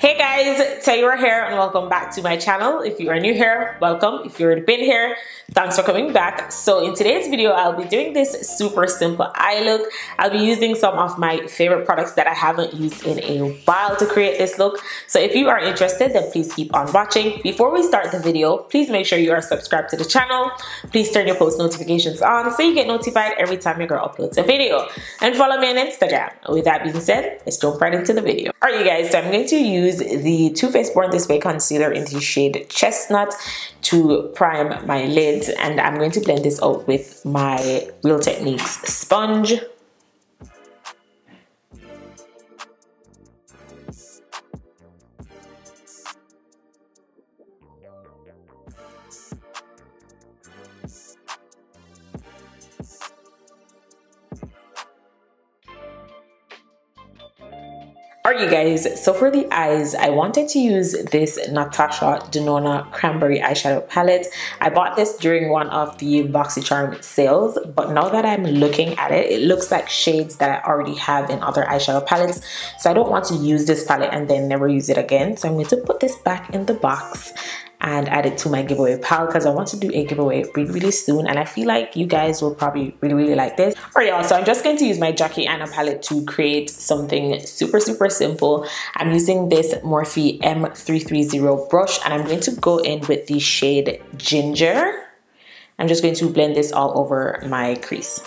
Hey guys, Taylor here and welcome back to my channel. If you are new here, welcome. If you've already been here, thanks for coming back. So in today's video, I'll be doing this super simple eye look. I'll be using some of my favorite products that I haven't used in a while to create this look. So if you are interested, then please keep on watching. Before we start the video, please make sure you are subscribed to the channel. Please turn your post notifications on so you get notified every time your girl uploads a video. And follow me on Instagram. With that being said, let's jump right into the video. Alright you guys, so I'm going to use the Too Faced Born This Way concealer in the shade Chestnut to prime my lids, and I'm going to blend this out with my Real Techniques sponge. Alright you guys, so for the eyes, I wanted to use this Natasha Denona Cranberry eyeshadow palette. I bought this during one of the BoxyCharm sales, but now that I'm looking at it, it looks like shades that I already have in other eyeshadow palettes. So I don't want to use this palette and then never use it again. So I'm going to put this back in the box and add it to my giveaway pile because I want to do a giveaway really soon, and I feel like you guys will probably really like this. Alright y'all, so I'm just going to use my Jackie Aina palette to create something super simple. I'm using this Morphe M330 brush and I'm going to go in with the shade Ginger. I'm just going to blend this all over my crease.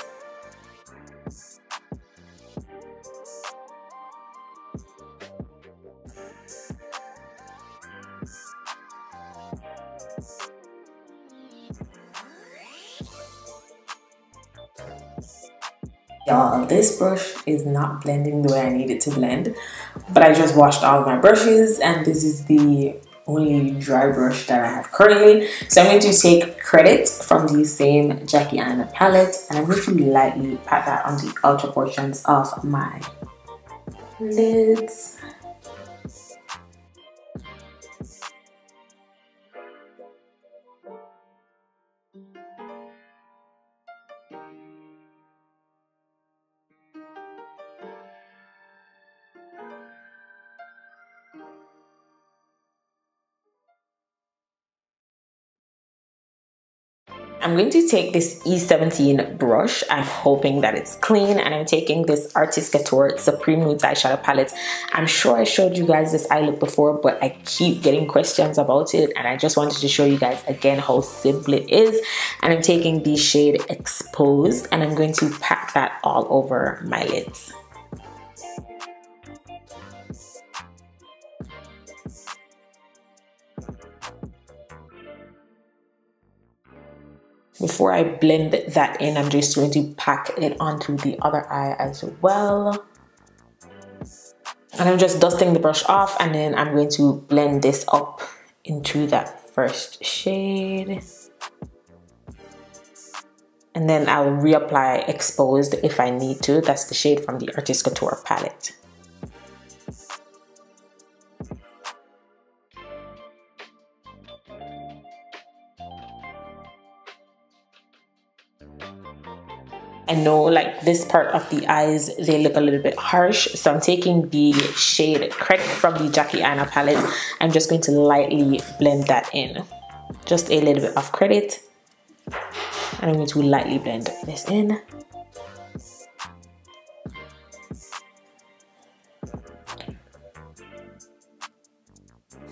Y'all, this brush is not blending the way I need it to blend, but I just washed all of my brushes and this is the only dry brush that I have currently. So I'm going to take Credit from the same Jackie Aina palette and I'm going to lightly pat that on the outer portions of my lids. I'm going to take this E17 brush. I'm hoping that it's clean, and I'm taking this Artist Couture Supreme Nudes eyeshadow palette. I'm sure I showed you guys this eye look before, but I keep getting questions about it, and I just wanted to show you guys again how simple it is. And I'm taking the shade Exposed, and I'm going to pack that all over my lids. Before I blend that in, I'm just going to pack it onto the other eye as well. And I'm just dusting the brush off, and then I'm going to blend this up into that first shade. And then I'll reapply Exposed if I need to. That's the shade from the Artist Couture palette. I know like this part of the eyes, they look a little bit harsh, so I'm taking the shade Credit from the Jackie Aina palette. I'm just going to lightly blend that in. Just a little bit of Credit. And I'm going to lightly blend this in.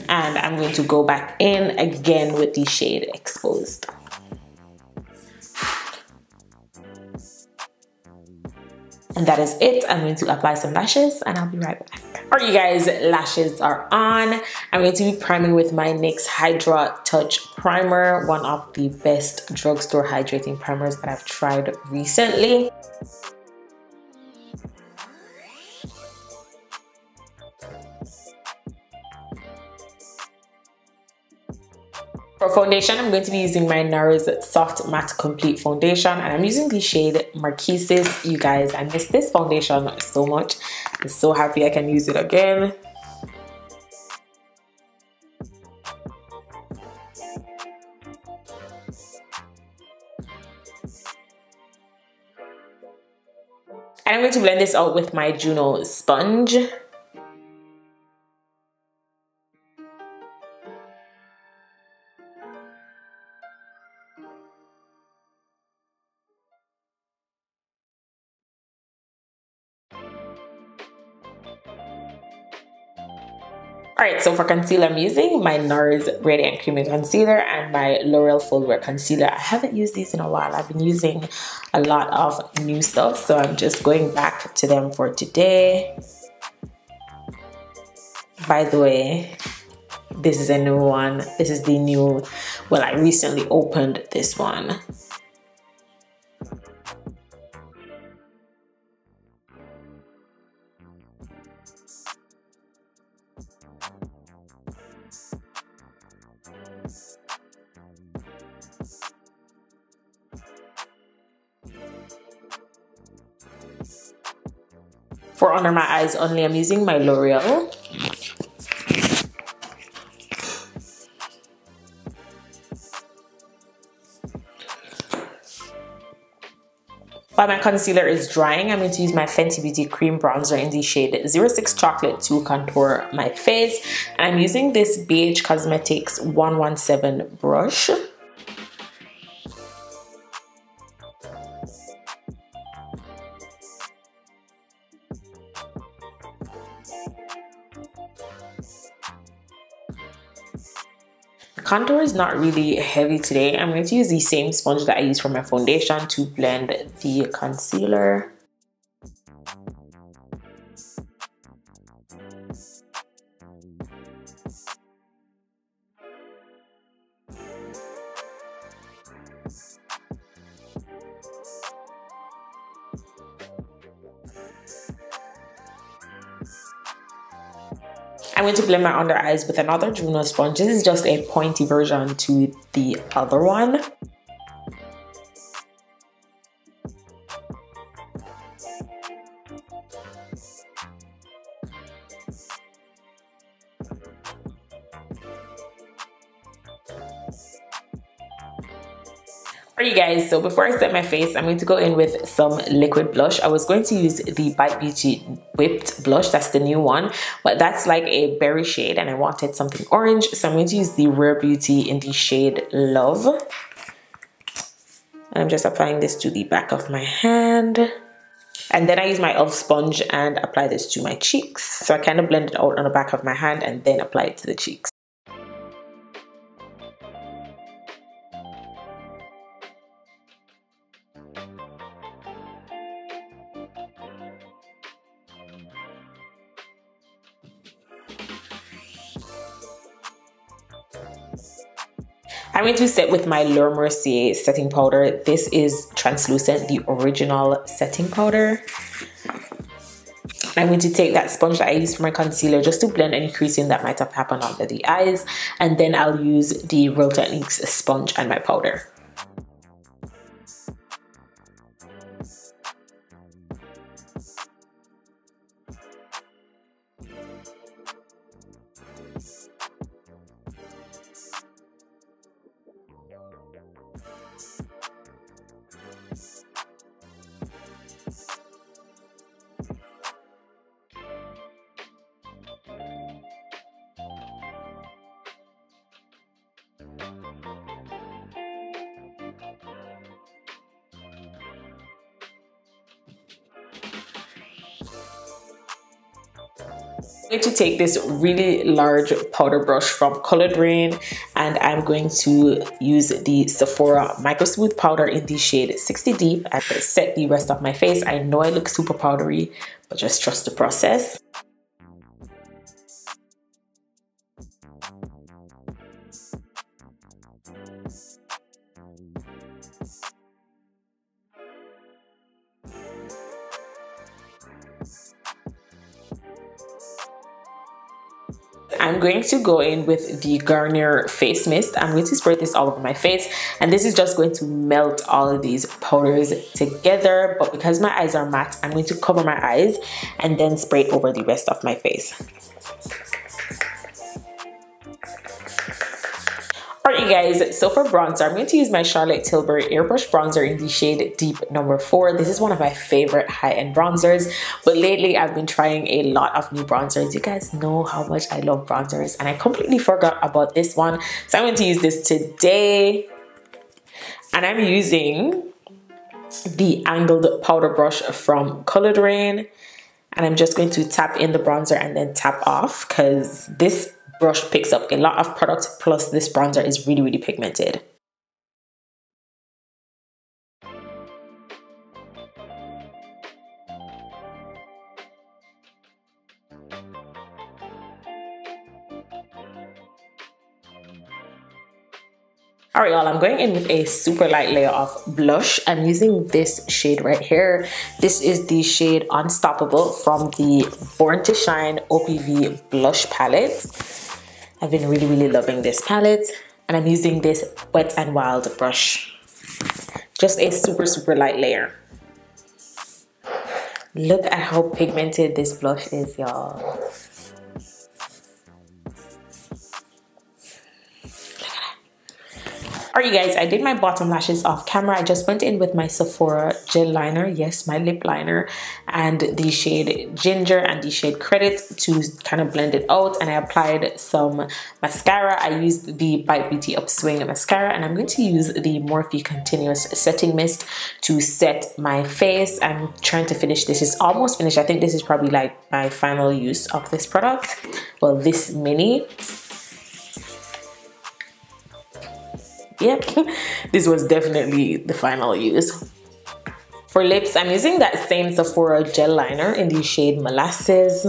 And I'm going to go back in again with the shade Exposed. And that is it. I'm going to apply some lashes and I'll be right back. Alright you guys, lashes are on. I'm going to be priming with my NYX Hydra Touch Primer, one of the best drugstore hydrating primers that I've tried recently. For foundation, I'm going to be using my Nars Soft Matte Complete Foundation, and I'm using the shade Marquises. You guys, I miss this foundation so much. I'm so happy I can use it again. And I'm going to blend this out with my Juno sponge. Alright, so for concealer, I'm using my Nars Radiant Creamy Concealer and my L'Oreal Full Concealer. I haven't used these in a while. I've been using a lot of new stuff, so I'm just going back to them for today. By the way, this is a new one. This is the new, well, I recently opened this one. For under my eyes only, I'm using my L'Oreal. While my concealer is drying, I'm going to use my Fenty Beauty Cream Bronzer in the shade 06 Chocolate to contour my face. And I'm using this BH Cosmetics 117 brush. Contour is not really heavy today. I'm going to use the same sponge that I use for my foundation to blend the concealer. I'm going to blend my under eyes with another Juno sponge. This is just a pointy version to the other one. Alright you guys, so before I set my face, I'm going to go in with some liquid blush. I was going to use the Bite Beauty Whipped blush, that's the new one, but that's like a berry shade and I wanted something orange, so I'm going to use the Rare Beauty in the shade Love. And I'm just applying this to the back of my hand. And then I use my e.l.f. sponge and apply this to my cheeks. So I kind of blend it out on the back of my hand and then apply it to the cheeks. I'm going to set with my Mercier setting powder. This is translucent, the original setting powder. I'm going to take that sponge that I used for my concealer just to blend any creasing that might have happened under the eyes. And then I'll use the Real Techniques sponge and my powder. I'm going to take this really large powder brush from Colored Rain and I'm going to use the Sephora Micro Smooth powder in the shade 60 Deep and set the rest of my face. I know I look super powdery, but just trust the process. I'm going to go in with the Garnier face mist. I'm going to spray this all over my face and this is just going to melt all of these powders together, but because my eyes are matte, I'm going to cover my eyes and then spray it over the rest of my face. Alright you guys, so for bronzer, I'm going to use my Charlotte Tilbury airbrush bronzer in the shade Deep number 4. This is one of my favorite high-end bronzers, but lately I've been trying a lot of new bronzers. You guys know how much I love bronzers and I completely forgot about this one. So I'm going to use this today. And I'm using the angled powder brush from Colored Rain. And I'm just going to tap in the bronzer and then tap off, because this brush picks up a lot of product, plus this bronzer is really, really pigmented. Alright y'all, I'm going in with a super light layer of blush. I'm using this shade right here. This is the shade Unstoppable from the Born to Shine OPV blush palette. I've been really, really loving this palette. And I'm using this Wet n Wild brush. Just a super, super light layer. Look at how pigmented this blush is, y'all. Alright you guys, I did my bottom lashes off camera. I just went in with my Sephora gel liner, yes, my lip liner, and the shade Ginger and the shade Credit to kind of blend it out. And I applied some mascara. I used the Bite Beauty Upswing mascara, and I'm going to use the Morphe Continuous Setting Mist to set my face. I'm trying to finish this. It's almost finished. I think this is probably like my final use of this product. Well, this mini. Yep, this was definitely the final use. For lips, I'm using that same Sephora gel liner in the shade Molasses.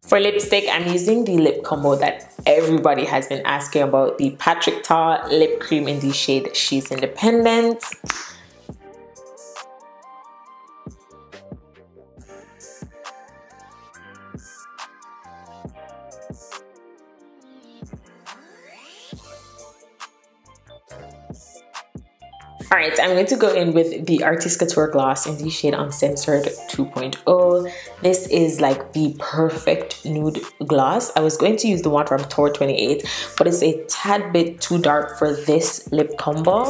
For lipstick, I'm using the lip combo that everybody has been asking about, the Patrick Ta lip cream in the shade She's Independent. Alright, I'm going to go in with the Artist Couture Gloss in the shade Uncensored 2.0. This is like the perfect nude gloss. I was going to use the one from Tour 28, but it's a tad bit too dark for this lip combo.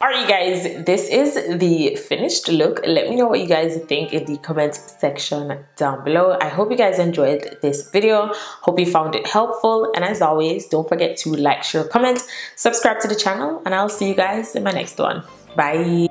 Alright you guys, this is the finished look. Let me know what you guys think in the comment section down below. I hope you guys enjoyed this video. Hope you found it helpful. And as always, don't forget to like, share, comment, subscribe to the channel, and I'll see you guys in my next one. Bye.